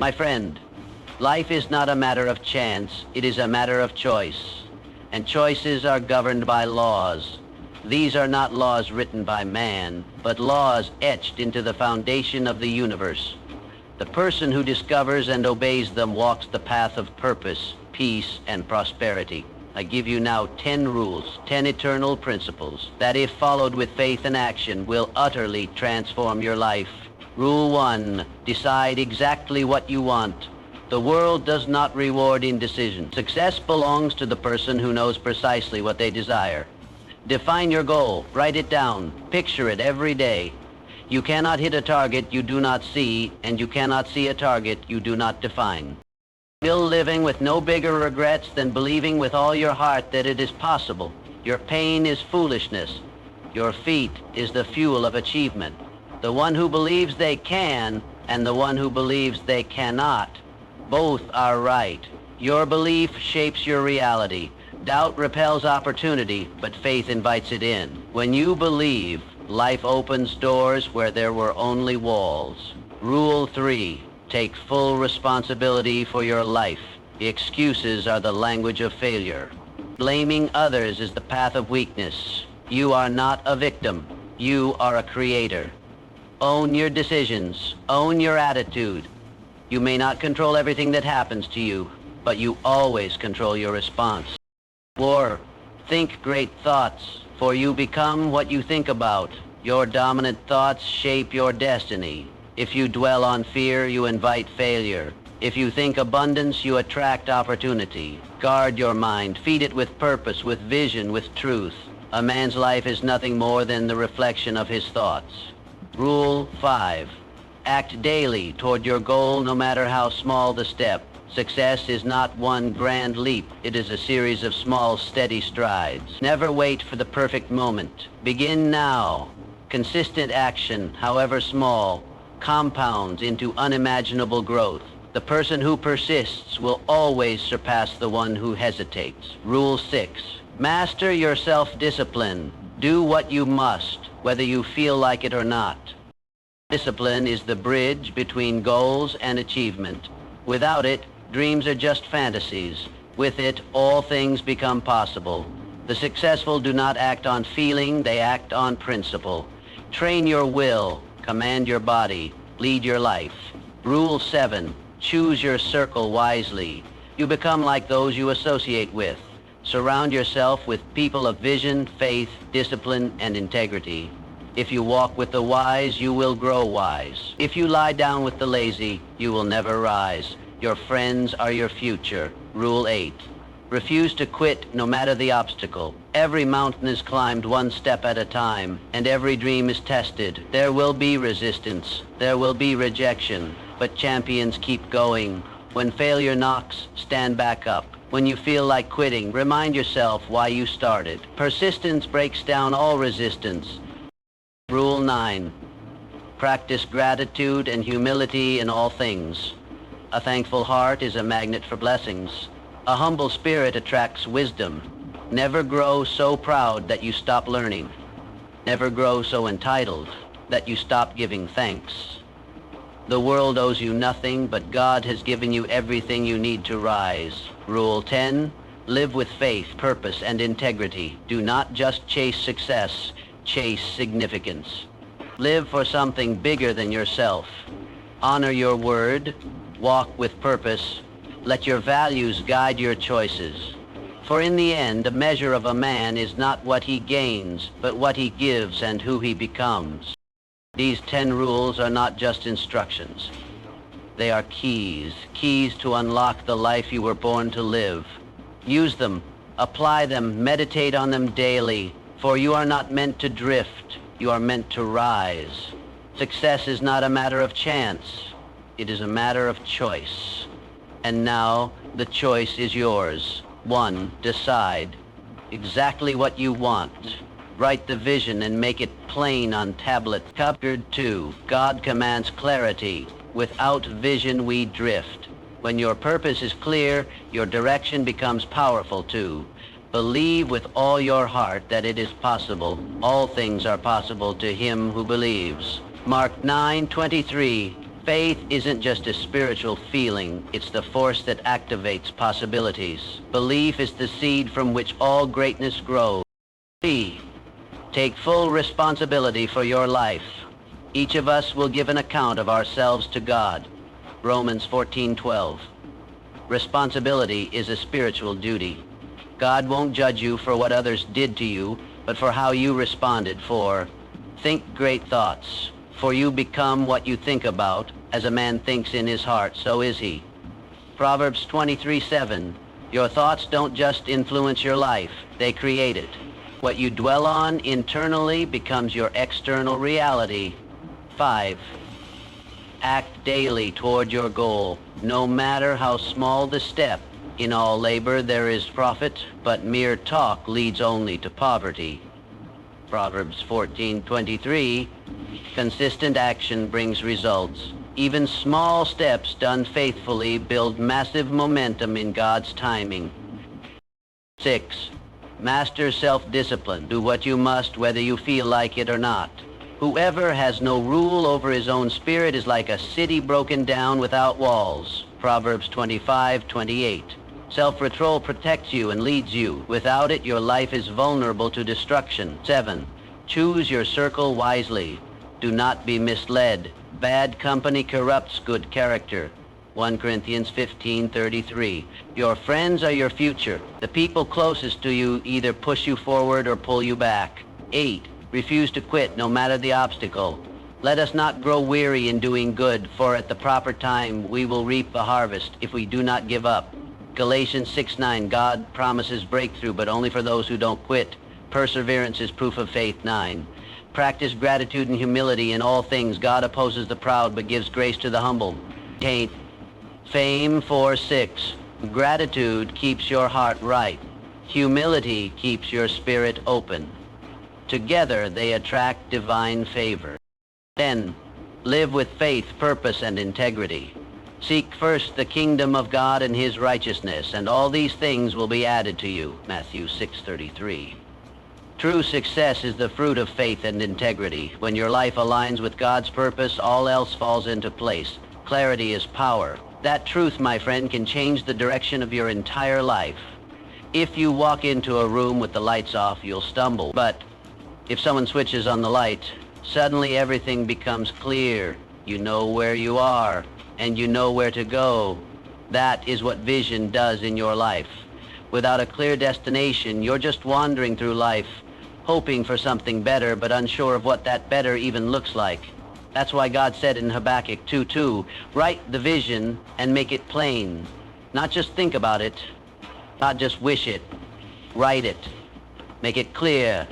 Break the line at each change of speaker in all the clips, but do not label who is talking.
My friend, life is not a matter of chance, it is a matter of choice. And choices are governed by laws. These are not laws written by man, but laws etched into the foundation of the universe. The person who discovers and obeys them walks the path of purpose, peace, and prosperity. I give you now 10 rules, 10 eternal principles that, if followed with faith and action, will utterly transform your life. Rule 1, decide exactly what you want. The world does not reward indecision. Success belongs to the person who knows precisely what they desire. Define your goal, write it down, picture it every day. You cannot hit a target you do not see, and you cannot see a target you do not define. Build living with no bigger regrets than believing with all your heart that it is possible. Your pain is foolishness. Your feat is the fuel of achievement. The one who believes they can and the one who believes they cannot, both are right. Your belief shapes your reality. Doubt repels opportunity, but faith invites it in. When you believe, life opens doors where there were only walls. Rule 3. Take full responsibility for your life. Excuses are the language of failure. Blaming others is the path of weakness. You are not a victim. You are a creator. Own your decisions. Own your attitude. You may not control everything that happens to you, but you always control your response. Think great thoughts, for you become what you think about. Your dominant thoughts shape your destiny. If you dwell on fear, you invite failure. If you think abundance, you attract opportunity. Guard your mind. Feed it with purpose, with vision, with truth. A man's life is nothing more than the reflection of his thoughts. Rule 5. Act daily toward your goal, no matter how small the step. Success is not one grand leap. It is a series of small, steady strides. Never wait for the perfect moment. Begin now. Consistent action, however small, compounds into unimaginable growth. The person who persists will always surpass the one who hesitates. Rule 6. Master your self-discipline. Do what you must, whether you feel like it or not. Discipline is the bridge between goals and achievement. Without it, dreams are just fantasies. With it, all things become possible. The successful do not act on feeling, they act on principle. Train your will. Command your body. Lead your life. Rule 7. Choose your circle wisely. You become like those you associate with. Surround yourself with people of vision, faith, discipline, and integrity. If you walk with the wise, you will grow wise. If you lie down with the lazy, you will never rise. Your friends are your future. Rule 8. Refuse to quit no matter the obstacle. Every mountain is climbed one step at a time, and every dream is tested. There will be resistance. There will be rejection, but champions keep going. When failure knocks, stand back up. When you feel like quitting, remind yourself why you started. Persistence breaks down all resistance. Rule 9. Practice gratitude and humility in all things. A thankful heart is a magnet for blessings. A humble spirit attracts wisdom. Never grow so proud that you stop learning. Never grow so entitled that you stop giving thanks. The world owes you nothing, but God has given you everything you need to rise. Rule 10. Live with faith, purpose, and integrity. Do not just chase success, chase significance. Live for something bigger than yourself. Honor your word. Walk with purpose. Let your values guide your choices. For in the end, a measure of a man is not what he gains, but what he gives and who he becomes. These 10 rules are not just instructions. They are keys to unlock the life you were born to live. Use them, apply them, meditate on them daily, for you are not meant to drift, you are meant to rise. Success is not a matter of chance, it is a matter of choice. And now, the choice is yours. 1. Decide exactly what you want. Write the vision and make it plain on tablet. Chapter 2. God commands clarity. Without vision, we drift. When your purpose is clear, your direction becomes powerful too. Believe with all your heart that it is possible. All things are possible to him who believes. Mark 9:23. Faith isn't just a spiritual feeling, it's the force that activates possibilities. Belief is the seed from which all greatness grows. 3. Take full responsibility for your life. Each of us will give an account of ourselves to God. Romans 14:12. Responsibility is a spiritual duty. God won't judge you for what others did to you, but for how you responded. Think great thoughts, for you become what you think about. As a man thinks in his heart, so is he. Proverbs 23:7. Your thoughts don't just influence your life, they create it. What you dwell on internally becomes your external reality. 5. Act daily toward your goal, no matter how small the step. In all labor there is profit, but mere talk leads only to poverty. Proverbs 14:23. Consistent action brings results. Even small steps done faithfully build massive momentum in God's timing. 6. Master self-discipline. Do what you must whether you feel like it or not. Whoever has no rule over his own spirit is like a city broken down without walls. Proverbs 25:28. Self-control protects you and leads you. Without it, your life is vulnerable to destruction. 7. Choose your circle wisely. Do not be misled. Bad company corrupts good character. 1 Corinthians 15:33. Your friends are your future. The people closest to you either push you forward or pull you back. 8. Refuse to quit no matter the obstacle. Let us not grow weary in doing good, for at the proper time we will reap the harvest if we do not give up. Galatians 6:9. God promises breakthrough, but only for those who don't quit. Perseverance is proof of faith. 9. Practice gratitude and humility in all things. God opposes the proud, but gives grace to the humble. 8. Fame 4:6. Gratitude keeps your heart right. Humility keeps your spirit open. Together they attract divine favor. 10. Live with faith, purpose, and integrity. Seek first the kingdom of God and his righteousness, and all these things will be added to you. Matthew 6:33. True success is the fruit of faith and integrity. When your life aligns with God's purpose, all else falls into place. Clarity is power. That truth, my friend, can change the direction of your entire life. If you walk into a room with the lights off, you'll stumble. But if someone switches on the light, suddenly everything becomes clear. You know where you are, and you know where to go. That is what vision does in your life. Without a clear destination, you're just wandering through life, hoping for something better, but unsure of what that better even looks like. That's why God said in Habakkuk 2:2, write the vision and make it plain. Not just think about it, not just wish it. Write it. Make it clear.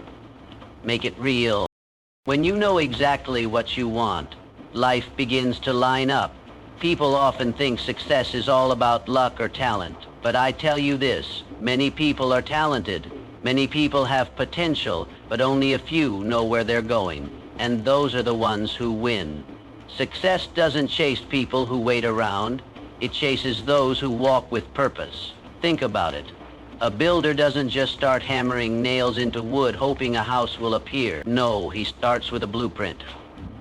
Make it real. When you know exactly what you want, life begins to line up. People often think success is all about luck or talent, but I tell you this, many people are talented. Many people have potential, but only a few know where they're going, and those are the ones who win. Success doesn't chase people who wait around. It chases those who walk with purpose. Think about it. A builder doesn't just start hammering nails into wood hoping a house will appear. No, he starts with a blueprint.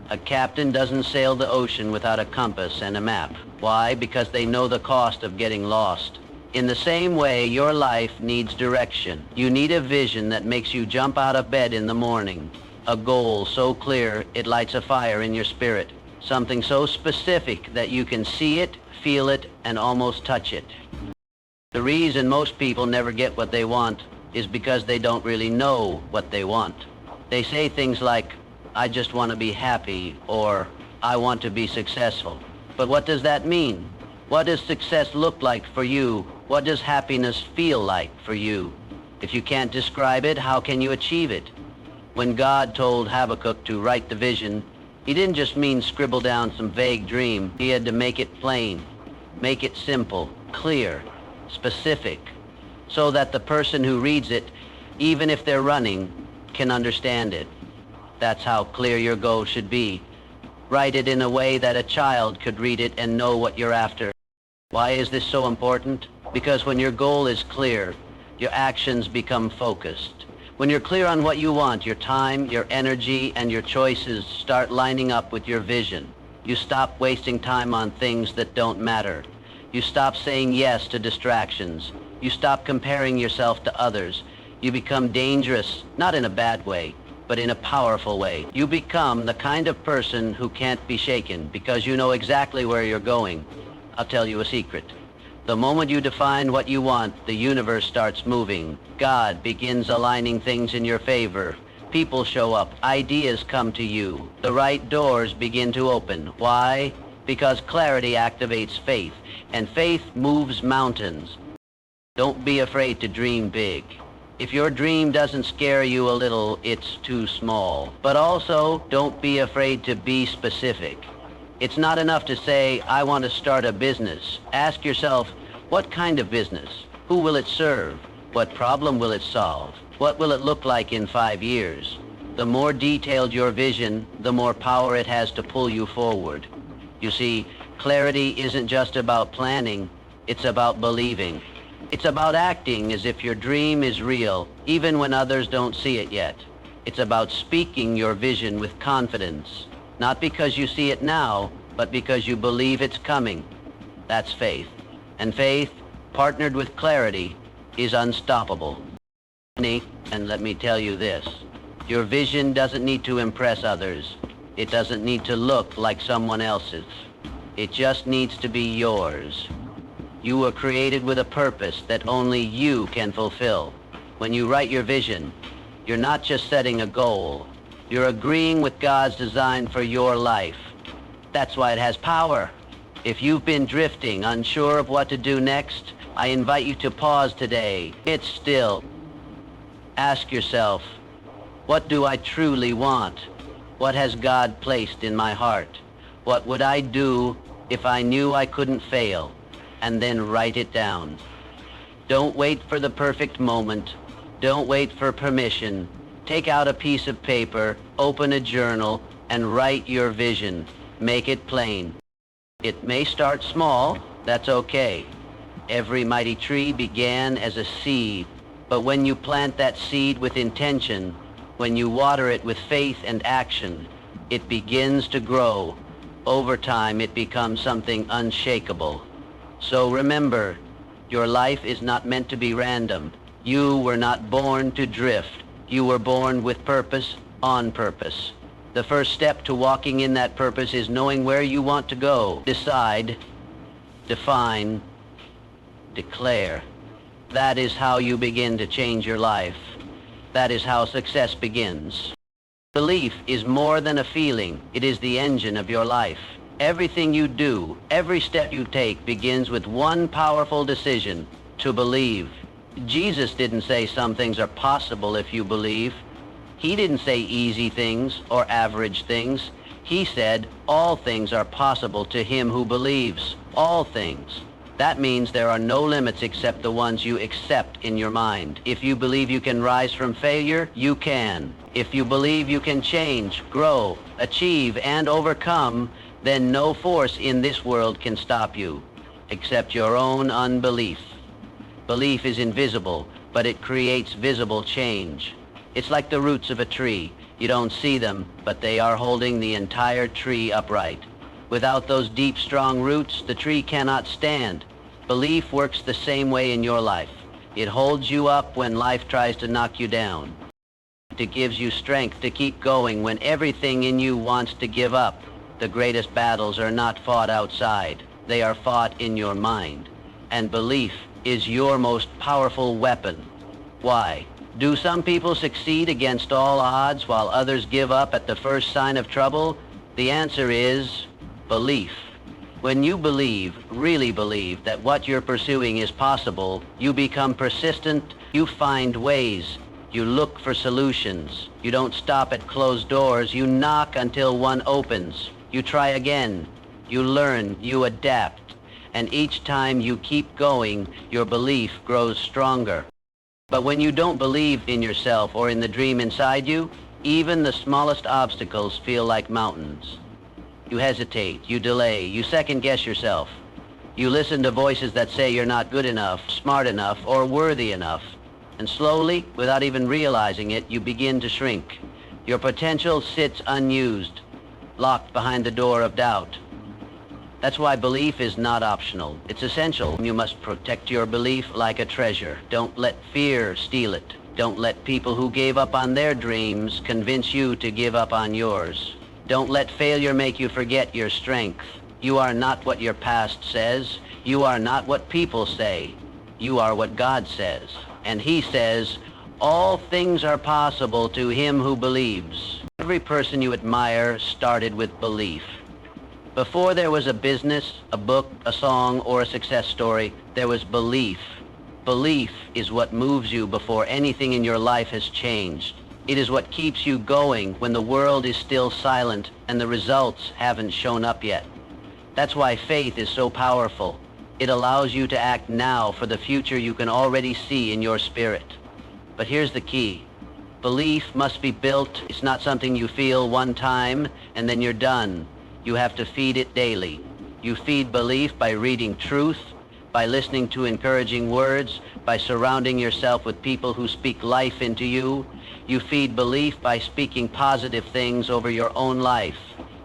A captain doesn't sail the ocean without a compass and a map. Why? Because they know the cost of getting lost. In the same way, your life needs direction. You need a vision that makes you jump out of bed in the morning. A goal so clear it lights a fire in your spirit. Something so specific that you can see it, feel it, and almost touch it. The reason most people never get what they want is because they don't really know what they want. They say things like, I just want to be happy, or I want to be successful. But what does that mean? What does success look like for you? What does happiness feel like for you? If you can't describe it, how can you achieve it? When God told Habakkuk to write the vision, he didn't just mean scribble down some vague dream. He had to make it plain, make it simple, clear, specific, so that the person who reads it, even if they're running, can understand it. That's how clear your goal should be. Write it in a way that a child could read it and know what you're after. Why is this so important? Because when your goal is clear, your actions become focused. When you're clear on what you want, your time, your energy, and your choices start lining up with your vision. You stop wasting time on things that don't matter. You stop saying yes to distractions. You stop comparing yourself to others. You become dangerous, not in a bad way, but in a powerful way. You become the kind of person who can't be shaken because you know exactly where you're going. I'll tell you a secret. The moment you define what you want, the universe starts moving. God begins aligning things in your favor. People show up. Ideas come to you. The right doors begin to open. Why? Because clarity activates faith, and faith moves mountains. Don't be afraid to dream big. If your dream doesn't scare you a little, it's too small. But also, don't be afraid to be specific. It's not enough to say, I want to start a business. Ask yourself, what kind of business? Who will it serve? What problem will it solve? What will it look like in 5 years? The more detailed your vision, the more power it has to pull you forward. You see, clarity isn't just about planning, it's about believing. It's about acting as if your dream is real, even when others don't see it yet. It's about speaking your vision with confidence, not because you see it now, but because you believe it's coming. That's faith. And faith, partnered with clarity, is unstoppable. And let me tell you this, your vision doesn't need to impress others. It doesn't need to look like someone else's. It just needs to be yours. You were created with a purpose that only you can fulfill. When you write your vision, you're not just setting a goal. You're agreeing with God's design for your life. That's why it has power. If you've been drifting, unsure of what to do next, I invite you to pause today. It's still. Ask yourself, what do I truly want? What has God placed in my heart? What would I do if I knew I couldn't fail? And then write it down. Don't wait for the perfect moment. Don't wait for permission. Take out a piece of paper, open a journal, and write your vision. Make it plain. It may start small, that's okay. Every mighty tree began as a seed. But when you plant that seed with intention, when you water it with faith and action, it begins to grow. Over time, it becomes something unshakable. So remember, your life is not meant to be random. You were not born to drift. You were born with purpose, on purpose. The first step to walking in that purpose is knowing where you want to go. Decide, define, declare. That is how you begin to change your life. That is how success begins. Belief is more than a feeling. It is the engine of your life. Everything you do, every step you take begins with one powerful decision, to believe. Jesus didn't say some things are possible if you believe. He didn't say easy things or average things. He said all things are possible to him who believes. All things. That means there are no limits except the ones you accept in your mind. If you believe you can rise from failure, you can. If you believe you can change, grow, achieve, and overcome, then no force in this world can stop you, except your own unbelief. Belief is invisible, but it creates visible change. It's like the roots of a tree. You don't see them, but they are holding the entire tree upright. Without those deep, strong roots, the tree cannot stand. Belief works the same way in your life. It holds you up when life tries to knock you down. It gives you strength to keep going when everything in you wants to give up. The greatest battles are not fought outside. They are fought in your mind. And belief is your most powerful weapon. Why? Do some people succeed against all odds while others give up at the first sign of trouble? The answer is belief. When you believe, really believe, that what you're pursuing is possible, you become persistent, you find ways, you look for solutions. You don't stop at closed doors, you knock until one opens. You try again, you learn, you adapt, and each time you keep going, your belief grows stronger. But when you don't believe in yourself or in the dream inside you, even the smallest obstacles feel like mountains. You hesitate, you delay, you second-guess yourself. You listen to voices that say you're not good enough, smart enough, or worthy enough. And slowly, without even realizing it, you begin to shrink. Your potential sits unused. locked behind the door of doubt. That's why belief is not optional. It's essential. You must protect your belief like a treasure. Don't let fear steal it. Don't let people who gave up on their dreams convince you to give up on yours. Don't let failure make you forget your strength. You are not what your past says. You are not what people say. You are what God says. And He says, all things are possible to him who believes. Every person you admire started with belief. Before there was a business, a book, a song, or a success story, there was belief. Belief is what moves you before anything in your life has changed. It is what keeps you going when the world is still silent and the results haven't shown up yet. That's why faith is so powerful. It allows you to act now for the future you can already see in your spirit. But here's the key. Belief must be built. It's not something you feel one time and then you're done. You have to feed it daily. You feed belief by reading truth, by listening to encouraging words, by surrounding yourself with people who speak life into you. You feed belief by speaking positive things over your own life,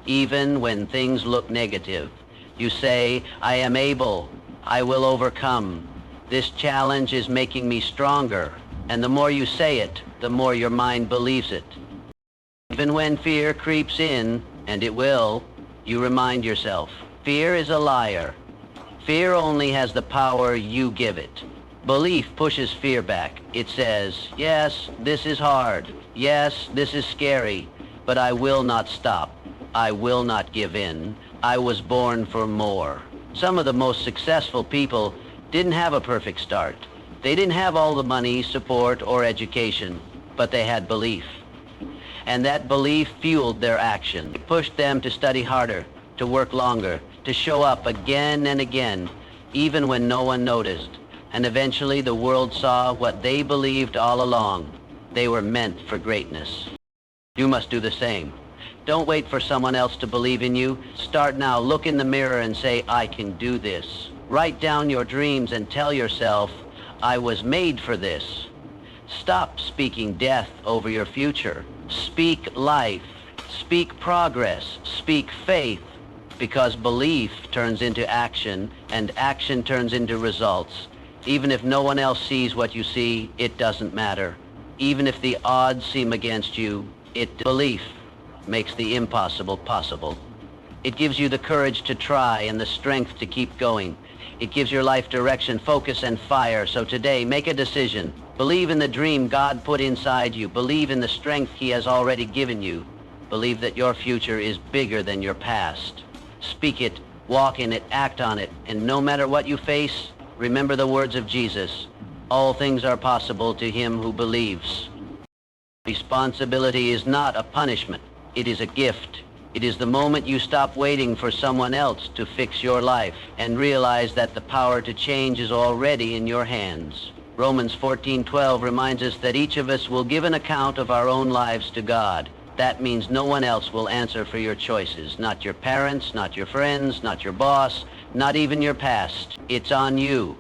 even when things look negative. You say, I am able. I will overcome. This challenge is making me stronger. And the more you say it, the more your mind believes it. Even when fear creeps in, and it will, you remind yourself, fear is a liar. Fear only has the power you give it. Belief pushes fear back. It says, yes, this is hard. Yes, this is scary, but I will not stop. I will not give in. I was born for more. Some of the most successful people didn't have a perfect start. They didn't have all the money, support, or education, but they had belief. And that belief fueled their action. It pushed them to study harder, to work longer, to show up again and again, even when no one noticed. And eventually the world saw what they believed all along. They were meant for greatness. You must do the same. Don't wait for someone else to believe in you. Start now. Look in the mirror and say, I can do this. Write down your dreams and tell yourself, I was made for this. Stop speaking death over your future. Speak life. Speak progress. Speak faith. Because belief turns into action, and action turns into results. Even if no one else sees what you see, it doesn't matter. Even if the odds seem against you, belief makes the impossible possible. It gives you the courage to try and the strength to keep going. It gives your life direction, focus, and fire. So today, make a decision. Believe in the dream God put inside you. Believe in the strength He has already given you. Believe that your future is bigger than your past. Speak it, walk in it, act on it, and no matter what you face, remember the words of Jesus. All things are possible to him who believes. Responsibility is not a punishment. It is a gift. It is the moment you stop waiting for someone else to fix your life and realize that the power to change is already in your hands. Romans 14:12 reminds us that each of us will give an account of our own lives to God. That means no one else will answer for your choices. Not your parents, not your friends, not your boss, not even your past. It's on you.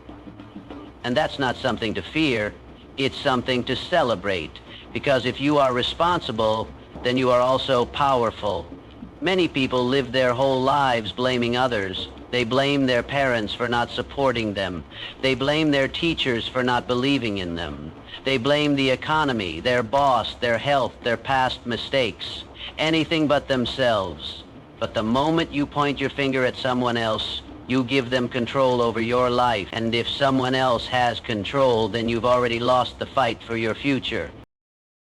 And that's not something to fear. It's something to celebrate. Because if you are responsible, then you are also powerful. Many people live their whole lives blaming others. They blame their parents for not supporting them. They blame their teachers for not believing in them. They blame the economy, their boss, their health, their past mistakes, anything but themselves. But the moment you point your finger at someone else, you give them control over your life. And if someone else has control, then you've already lost the fight for your future.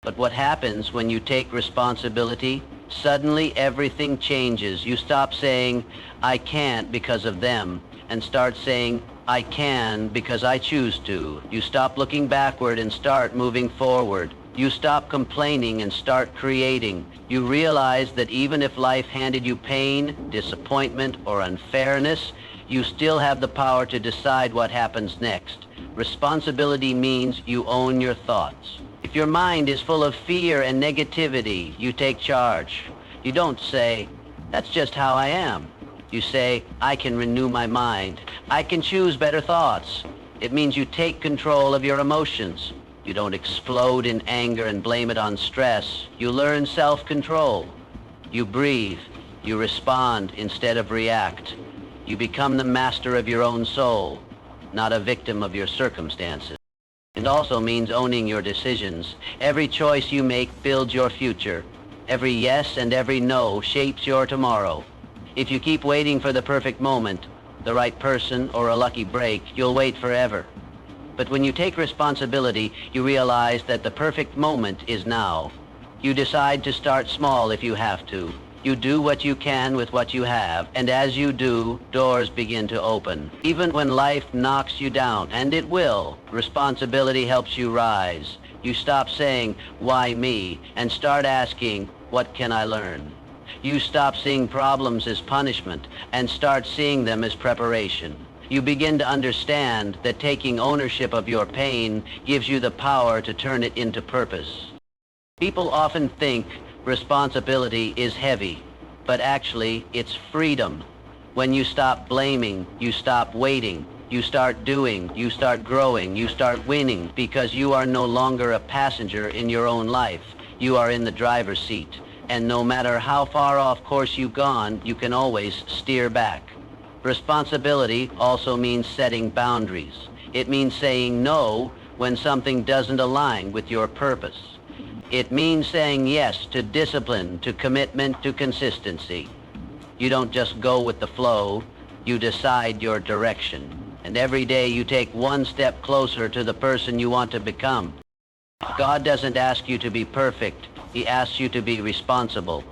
But what happens when you take responsibility? Suddenly everything changes. You stop saying, I can't because of them, and start saying, I can because I choose to. You stop looking backward and start moving forward. You stop complaining and start creating. You realize that even if life handed you pain, disappointment, or unfairness, you still have the power to decide what happens next. Responsibility means you own your thoughts. If your mind is full of fear and negativity, you take charge. You don't say, that's just how I am. You say, I can renew my mind. I can choose better thoughts. It means you take control of your emotions. You don't explode in anger and blame it on stress. You learn self-control. You breathe. You respond instead of react. You become the master of your own soul, not a victim of your circumstances. It also means owning your decisions. Every choice you make builds your future. Every yes and every no shapes your tomorrow. If you keep waiting for the perfect moment, the right person, or a lucky break, you'll wait forever. But when you take responsibility, you realize that the perfect moment is now. You decide to start small if you have to. You do what you can with what you have, and as you do, doors begin to open. Even when life knocks you down, and it will, responsibility helps you rise. You stop saying, "Why me?" and start asking, "What can I learn?" You stop seeing problems as punishment and start seeing them as preparation. You begin to understand that taking ownership of your pain gives you the power to turn it into purpose. People often think responsibility is heavy, but actually it's freedom. When you stop blaming, you stop waiting, you start doing, you start growing, you start winning, because you are no longer a passenger in your own life. You are in the driver's seat, and no matter how far off course you've gone, you can always steer back. Responsibility also means setting boundaries. It means saying no when something doesn't align with your purpose. It means saying yes to discipline, to commitment, to consistency. You don't just go with the flow, you decide your direction. And every day you take one step closer to the person you want to become. God doesn't ask you to be perfect, He asks you to be responsible.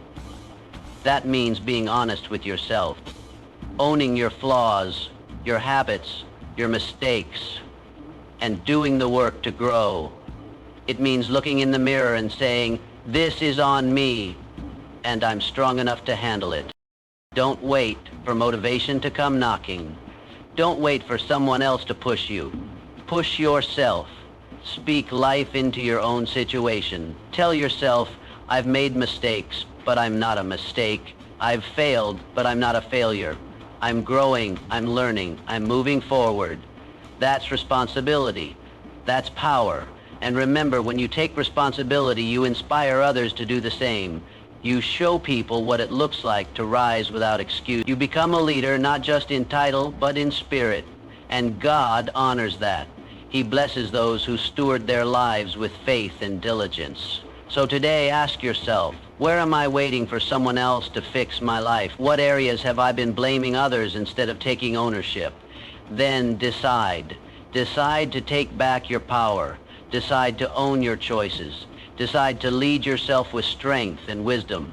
That means being honest with yourself, owning your flaws, your habits, your mistakes, and doing the work to grow. It means looking in the mirror and saying, "This is on me, and I'm strong enough to handle it." Don't wait for motivation to come knocking. Don't wait for someone else to push you. Push yourself. Speak life into your own situation. Tell yourself, "I've made mistakes, but I'm not a mistake. I've failed, but I'm not a failure. I'm growing, I'm learning, I'm moving forward." That's responsibility. That's power. And remember, when you take responsibility, you inspire others to do the same. You show people what it looks like to rise without excuse. You become a leader not just in title, but in spirit. And God honors that. He blesses those who steward their lives with faith and diligence. So today, ask yourself, where am I waiting for someone else to fix my life? What areas have I been blaming others instead of taking ownership? Then decide. Decide to take back your power. Decide to own your choices. Decide to lead yourself with strength and wisdom.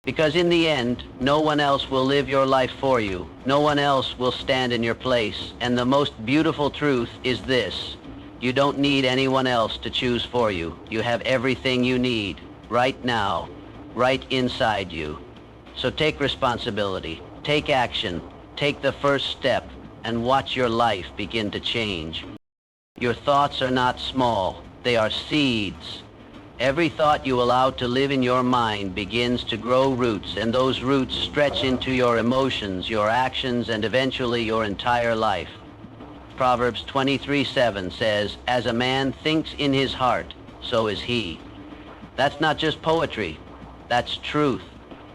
Because in the end, no one else will live your life for you. No one else will stand in your place. And the most beautiful truth is this: you don't need anyone else to choose for you. You have everything you need right now, right inside you. So take responsibility, take action, take the first step, and watch your life begin to change. Your thoughts are not small, they are seeds. Every thought you allow to live in your mind begins to grow roots, and those roots stretch into your emotions, your actions, and eventually your entire life. Proverbs 23:7 says, "As a man thinks in his heart, so is he." That's not just poetry, that's truth.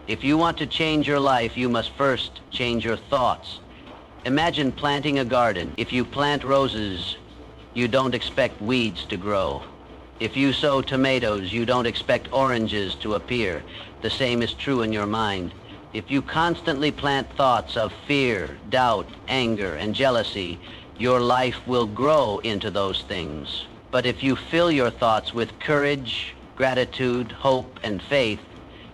If you want to change your life, you must first change your thoughts. Imagine planting a garden. If you plant roses, you don't expect weeds to grow. If you sow tomatoes, you don't expect oranges to appear. The same is true in your mind. If you constantly plant thoughts of fear, doubt, anger, and jealousy, your life will grow into those things. But if you fill your thoughts with courage, gratitude, hope, and faith,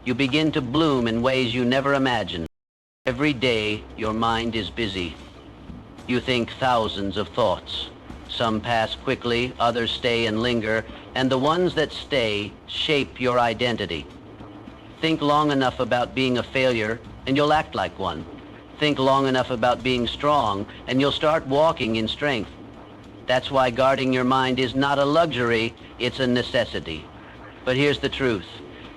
you begin to bloom in ways you never imagined. Every day, your mind is busy. You think thousands of thoughts. Some pass quickly, others stay and linger, and the ones that stay shape your identity. Think long enough about being a failure, and you'll act like one. Think long enough about being strong, and you'll start walking in strength. That's why guarding your mind is not a luxury, it's a necessity. But here's the truth.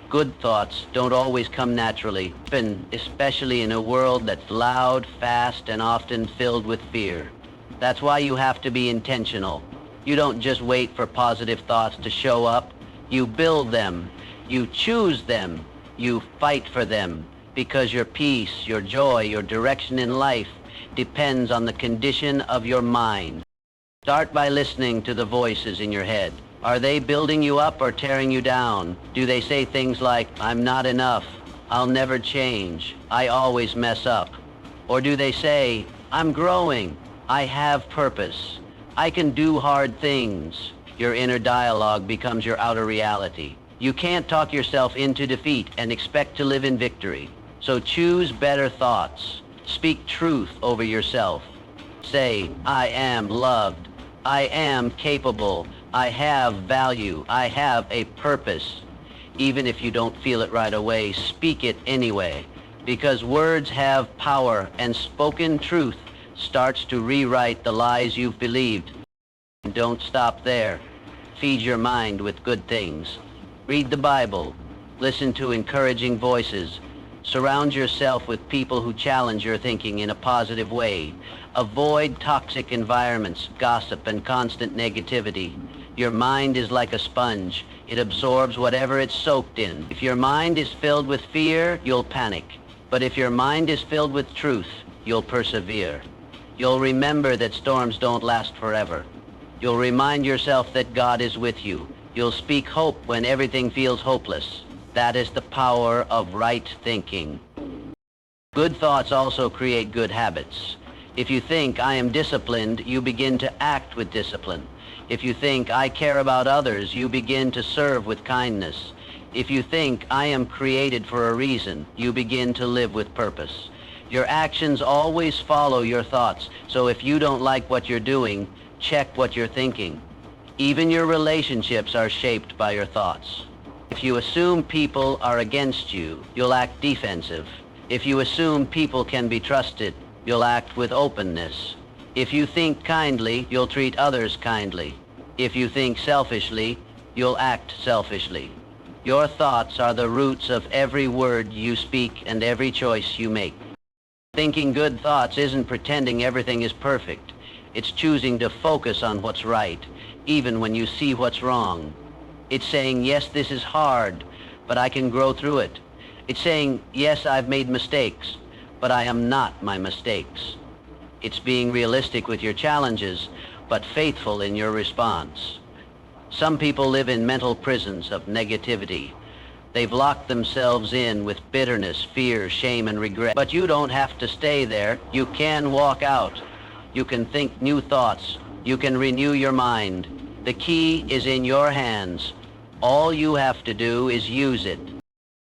Good thoughts don't always come naturally, especially in a world that's loud, fast, and often filled with fear. That's why you have to be intentional. You don't just wait for positive thoughts to show up. You build them. You choose them. You fight for them. because your peace, your joy, your direction in life depends on the condition of your mind. Start by listening to the voices in your head. Are they building you up or tearing you down? Do they say things like, I'm not enough, I'll never change, I always mess up? Or do they say, I'm growing, I have purpose, I can do hard things? Your inner dialogue becomes your outer reality. You can't talk yourself into defeat and expect to live in victory. So choose better thoughts. Speak truth over yourself. Say, I am loved. I am capable. I have value. I have a purpose. Even if you don't feel it right away, speak it anyway. Because words have power, and spoken truth starts to rewrite the lies you've believed. Don't stop there. Feed your mind with good things. Read the Bible. Listen to encouraging voices. Surround yourself with people who challenge your thinking in a positive way. Avoid toxic environments, gossip, and constant negativity. Your mind is like a sponge. It absorbs whatever it's soaked in. If your mind is filled with fear, you'll panic. But if your mind is filled with truth, you'll persevere. You'll remember that storms don't last forever. You'll remind yourself that God is with you. You'll speak hope when everything feels hopeless. That is the power of right thinking. Good thoughts also create good habits. If you think, I am disciplined, you begin to act with discipline. If you think, I care about others, you begin to serve with kindness. If you think, I am created for a reason, you begin to live with purpose. Your actions always follow your thoughts, so if you don't like what you're doing, check what you're thinking. Even your relationships are shaped by your thoughts. If you assume people are against you, you'll act defensive. If you assume people can be trusted, you'll act with openness. If you think kindly, you'll treat others kindly. If you think selfishly, you'll act selfishly. Your thoughts are the roots of every word you speak and every choice you make. Thinking good thoughts isn't pretending everything is perfect. It's choosing to focus on what's right, even when you see what's wrong. It's saying, yes, this is hard, but I can grow through it. It's saying, yes, I've made mistakes, but I am not my mistakes. It's being realistic with your challenges, but faithful in your response. Some people live in mental prisons of negativity. They've locked themselves in with bitterness, fear, shame, and regret. But you don't have to stay there. You can walk out. You can think new thoughts. You can renew your mind. The key is in your hands. All you have to do is use it.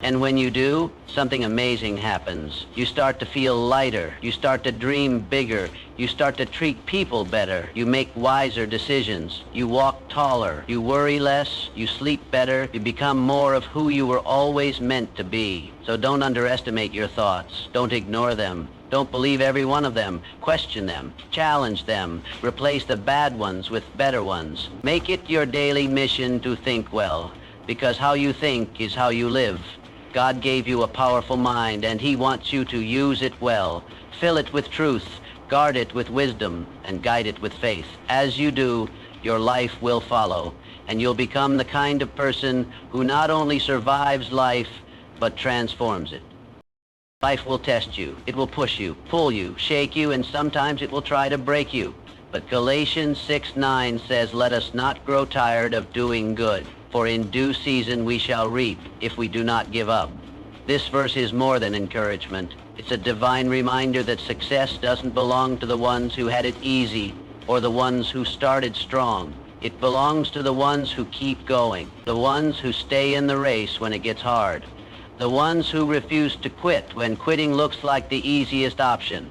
And when you do, something amazing happens. You start to feel lighter. You start to dream bigger. You start to treat people better. You make wiser decisions. You walk taller. You worry less. You sleep better. You become more of who you were always meant to be. So don't underestimate your thoughts. Don't ignore them. Don't believe every one of them. Question them. Challenge them. Replace the bad ones with better ones. Make it your daily mission to think well, because how you think is how you live. God gave you a powerful mind, and He wants you to use it well. Fill it with truth, guard it with wisdom, and guide it with faith. As you do, your life will follow, and you'll become the kind of person who not only survives life, but transforms it. Life will test you. It will push you, pull you, shake you, and sometimes it will try to break you. But Galatians 6:9 says, let us not grow tired of doing good, for in due season we shall reap if we do not give up. This verse is more than encouragement. It's a divine reminder that success doesn't belong to the ones who had it easy or the ones who started strong. It belongs to the ones who keep going, the ones who stay in the race when it gets hard, the ones who refuse to quit when quitting looks like the easiest option.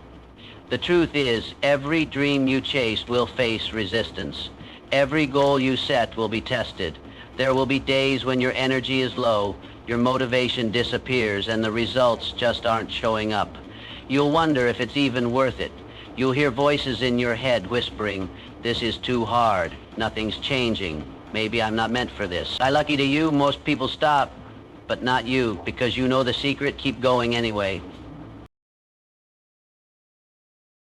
The truth is, every dream you chase will face resistance. Every goal you set will be tested. There will be days when your energy is low, your motivation disappears, and the results just aren't showing up. You'll wonder if it's even worth it. You'll hear voices in your head whispering, this is too hard, nothing's changing, maybe I'm not meant for this. Lucky to you, most people stop, but not you, because you know the secret, keep going anyway.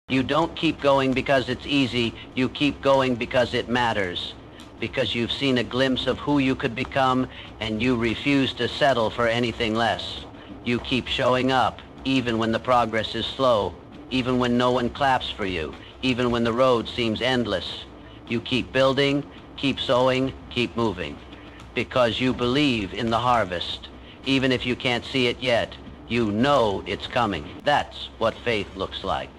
You don't keep going because it's easy, you keep going because it matters. Because you've seen a glimpse of who you could become, and you refuse to settle for anything less. You keep showing up, even when the progress is slow, even when no one claps for you, even when the road seems endless. You keep building, keep sowing, keep moving. Because you believe in the harvest. Even if you can't see it yet, you know it's coming. That's what faith looks like.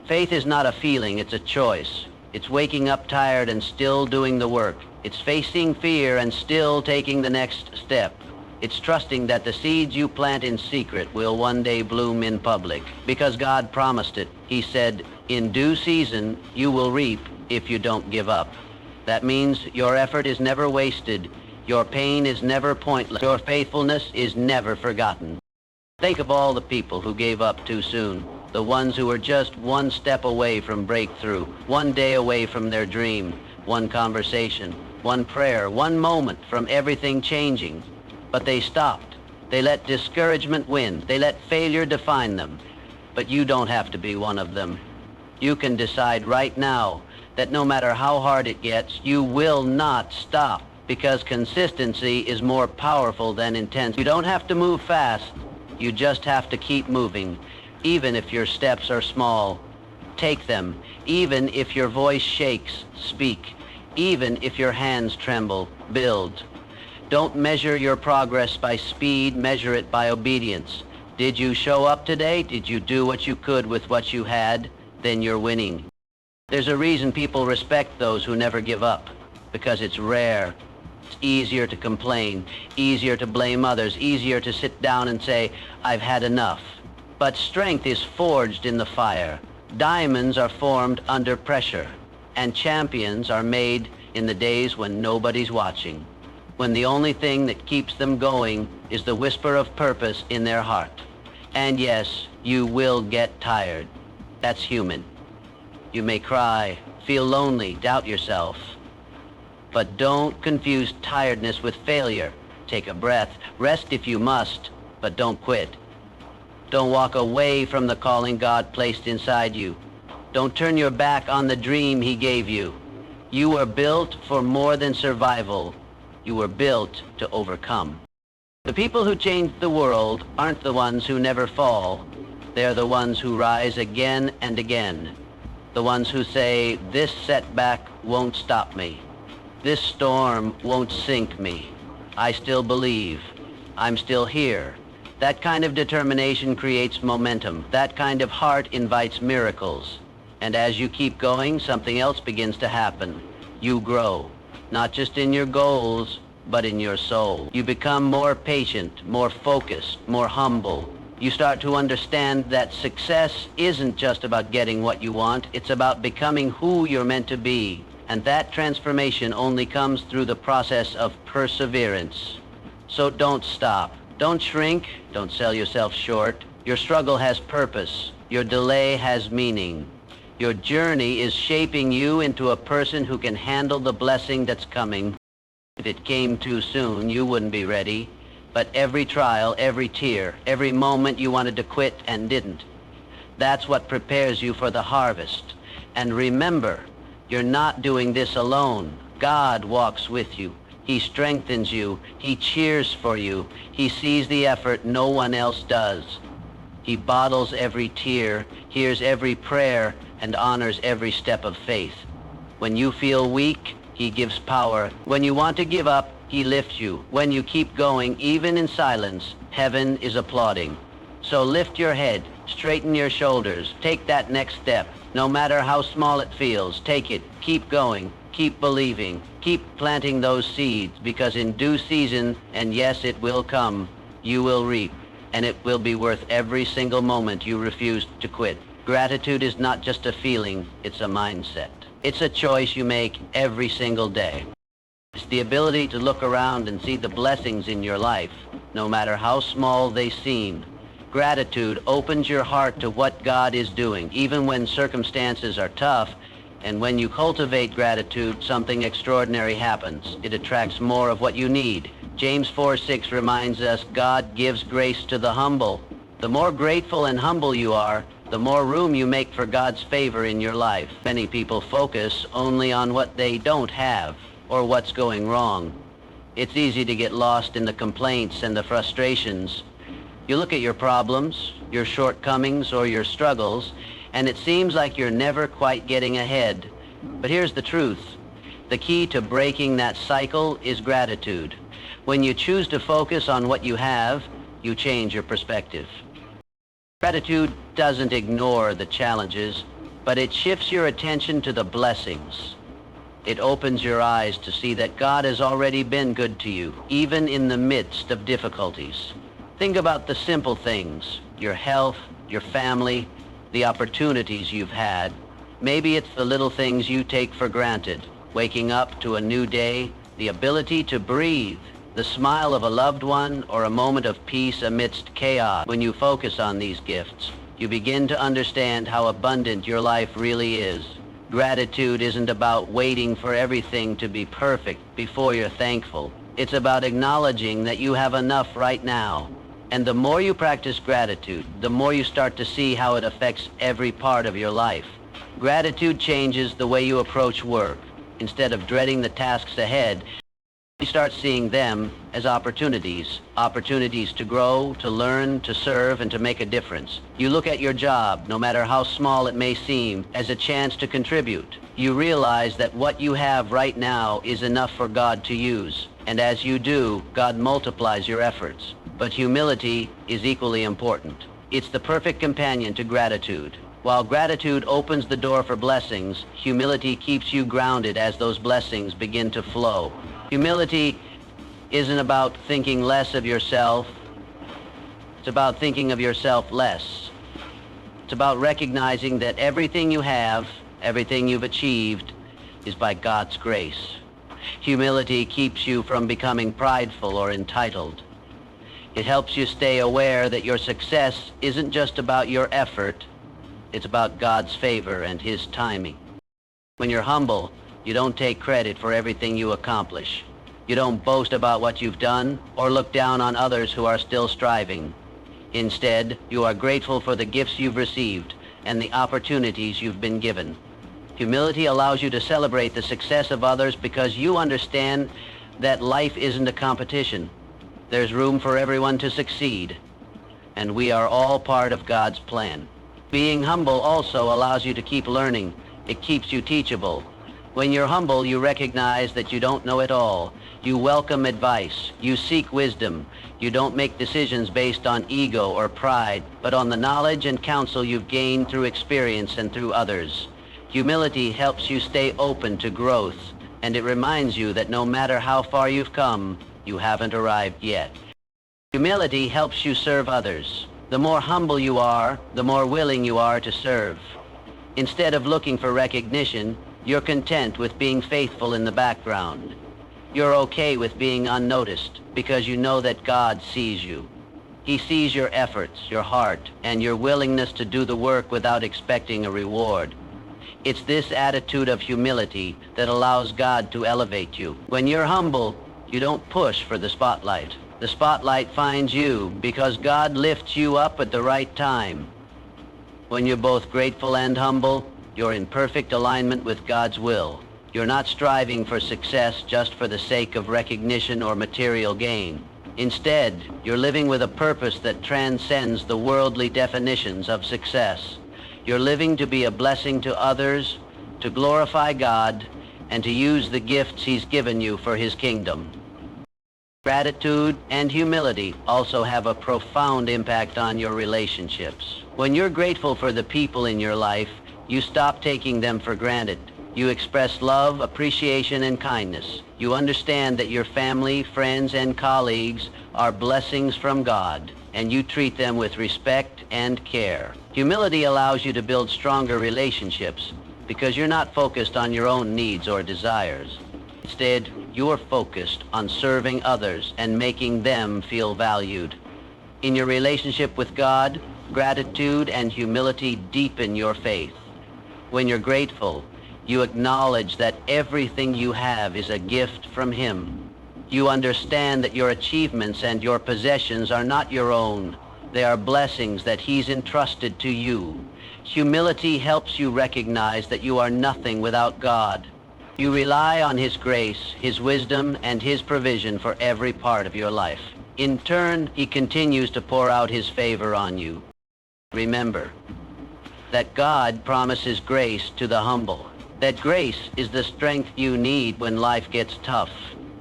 Faith is not a feeling, it's a choice. It's waking up tired and still doing the work. It's facing fear and still taking the next step. It's trusting that the seeds you plant in secret will one day bloom in public. Because God promised it. He said, in due season, you will reap if you don't give up. That means your effort is never wasted. Your pain is never pointless. Your faithfulness is never forgotten. Think of all the people who gave up too soon. The ones who were just one step away from breakthrough, one day away from their dream, one conversation, one prayer, one moment from everything changing. But they stopped. They let discouragement win. They let failure define them. But you don't have to be one of them. You can decide right now that no matter how hard it gets, you will not stop, because consistency is more powerful than intensity. You don't have to move fast. You just have to keep moving. Even if your steps are small, take them. Even if your voice shakes, speak. Even if your hands tremble, build. Don't measure your progress by speed, measure it by obedience. Did you show up today? Did you do what you could with what you had? Then you're winning. There's a reason people respect those who never give up, because it's rare. It's easier to complain, easier to blame others, easier to sit down and say, I've had enough. But strength is forged in the fire. Diamonds are formed under pressure, and champions are made in the days when nobody's watching, when the only thing that keeps them going is the whisper of purpose in their heart. And yes, you will get tired. That's human. You may cry, feel lonely, doubt yourself. But don't confuse tiredness with failure. Take a breath, rest if you must, but don't quit. Don't walk away from the calling God placed inside you. Don't turn your back on the dream He gave you. You were built for more than survival. You were built to overcome. The people who change the world aren't the ones who never fall. They're the ones who rise again and again. The ones who say, this setback won't stop me. This storm won't sink me. I still believe. I'm still here. That kind of determination creates momentum. That kind of heart invites miracles. And as you keep going, something else begins to happen. You grow, not just in your goals, but in your soul. You become more patient, more focused, more humble. You start to understand that success isn't just about getting what you want, it's about becoming who you're meant to be. And that transformation only comes through the process of perseverance. So don't stop. Don't shrink. Don't sell yourself short. Your struggle has purpose. Your delay has meaning. Your journey is shaping you into a person who can handle the blessing that's coming. If it came too soon, you wouldn't be ready. But every trial, every tear, every moment you wanted to quit and didn't, that's what prepares you for the harvest. And remember, you're not doing this alone. God walks with you. He strengthens you. He cheers for you. He sees the effort no one else does. He bottles every tear, hears every prayer, and honors every step of faith. When you feel weak, He gives power. When you want to give up, He lifts you. When you keep going, even in silence, heaven is applauding. So lift your head, straighten your shoulders, take that next step. No matter how small it feels, take it. Keep going. Keep believing. Keep planting those seeds, because in due season, and yes, it will come, you will reap, and it will be worth every single moment you refuse to quit. Gratitude is not just a feeling, it's a mindset. It's a choice you make every single day. It's the ability to look around and see the blessings in your life, no matter how small they seem. Gratitude opens your heart to what God is doing, even when circumstances are tough. And when you cultivate gratitude, something extraordinary happens. It attracts more of what you need. James 4:6 reminds us, God gives grace to the humble. The more grateful and humble you are, the more room you make for God's favor in your life. Many people focus only on what they don't have or what's going wrong. It's easy to get lost in the complaints and the frustrations. You look at your problems, your shortcomings, or your struggles, and it seems like you're never quite getting ahead. But here's the truth. The key to breaking that cycle is gratitude. When you choose to focus on what you have, you change your perspective. Gratitude doesn't ignore the challenges, but it shifts your attention to the blessings. It opens your eyes to see that God has already been good to you, even in the midst of difficulties. Think about the simple things, your health, your family, the opportunities you've had. Maybe it's the little things you take for granted, waking up to a new day, the ability to breathe, the smile of a loved one, or a moment of peace amidst chaos. When you focus on these gifts, you begin to understand how abundant your life really is. Gratitude isn't about waiting for everything to be perfect before you're thankful. It's about acknowledging that you have enough right now. And the more you practice gratitude, the more you start to see how it affects every part of your life. Gratitude changes the way you approach work. Instead of dreading the tasks ahead, you start seeing them as opportunities to grow, to learn, to serve, and to make a difference. You look at your job, no matter how small it may seem, as a chance to contribute. You realize that what you have right now is enough for God to use. And as you do, God multiplies your efforts. But humility is equally important. It's the perfect companion to gratitude. While gratitude opens the door for blessings, humility keeps you grounded as those blessings begin to flow. Humility isn't about thinking less of yourself. It's about thinking of yourself less. It's about recognizing that everything you have, everything you've achieved, is by God's grace. Humility keeps you from becoming prideful or entitled. It helps you stay aware that your success isn't just about your effort, it's about God's favor and His timing. When you're humble, you don't take credit for everything you accomplish. You don't boast about what you've done or look down on others who are still striving. Instead, you are grateful for the gifts you've received and the opportunities you've been given. Humility allows you to celebrate the success of others because you understand that life isn't a competition. There's room for everyone to succeed, and we are all part of God's plan. Being humble also allows you to keep learning. It keeps you teachable. When you're humble, you recognize that you don't know it all. You welcome advice. You seek wisdom. You don't make decisions based on ego or pride, but on the knowledge and counsel you've gained through experience and through others. Humility helps you stay open to growth, and it reminds you that no matter how far you've come, you haven't arrived yet. Humility helps you serve others. The more humble you are, the more willing you are to serve. Instead of looking for recognition, you're content with being faithful in the background. You're okay with being unnoticed because you know that God sees you. He sees your efforts, your heart, and your willingness to do the work without expecting a reward. It's this attitude of humility that allows God to elevate you. When you're humble, you don't push for the spotlight. The spotlight finds you because God lifts you up at the right time. When you're both grateful and humble, you're in perfect alignment with God's will. You're not striving for success just for the sake of recognition or material gain. Instead, you're living with a purpose that transcends the worldly definitions of success. You're living to be a blessing to others, to glorify God, and to use the gifts He's given you for His kingdom. Gratitude and humility also have a profound impact on your relationships. When you're grateful for the people in your life, you stop taking them for granted. You express love, appreciation, and kindness. You understand that your family, friends, and colleagues are blessings from God, and you treat them with respect and care. Humility allows you to build stronger relationships because you're not focused on your own needs or desires. Instead, you are focused on serving others and making them feel valued. In your relationship with God, gratitude and humility deepen your faith. When you're grateful, you acknowledge that everything you have is a gift from Him. You understand that your achievements and your possessions are not your own. They are blessings that He's entrusted to you. Humility helps you recognize that you are nothing without God. You rely on His grace, His wisdom, and His provision for every part of your life. In turn, he continues to pour out his favor on you. Remember that God promises grace to the humble. That grace is the strength you need when life gets tough.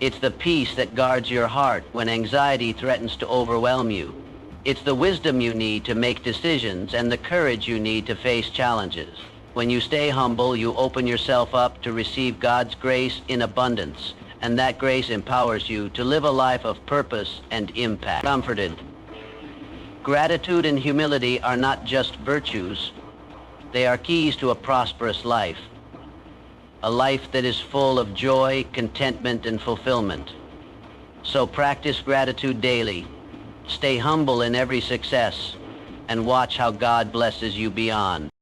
It's the peace that guards your heart when anxiety threatens to overwhelm you. It's the wisdom you need to make decisions and the courage you need to face challenges. When you stay humble, you open yourself up to receive God's grace in abundance, and that grace empowers you to live a life of purpose and impact. Comforted. Gratitude and humility are not just virtues. They are keys to a prosperous life. A life that is full of joy, contentment, and fulfillment. So practice gratitude daily. Stay humble in every success, and watch how God blesses you beyond.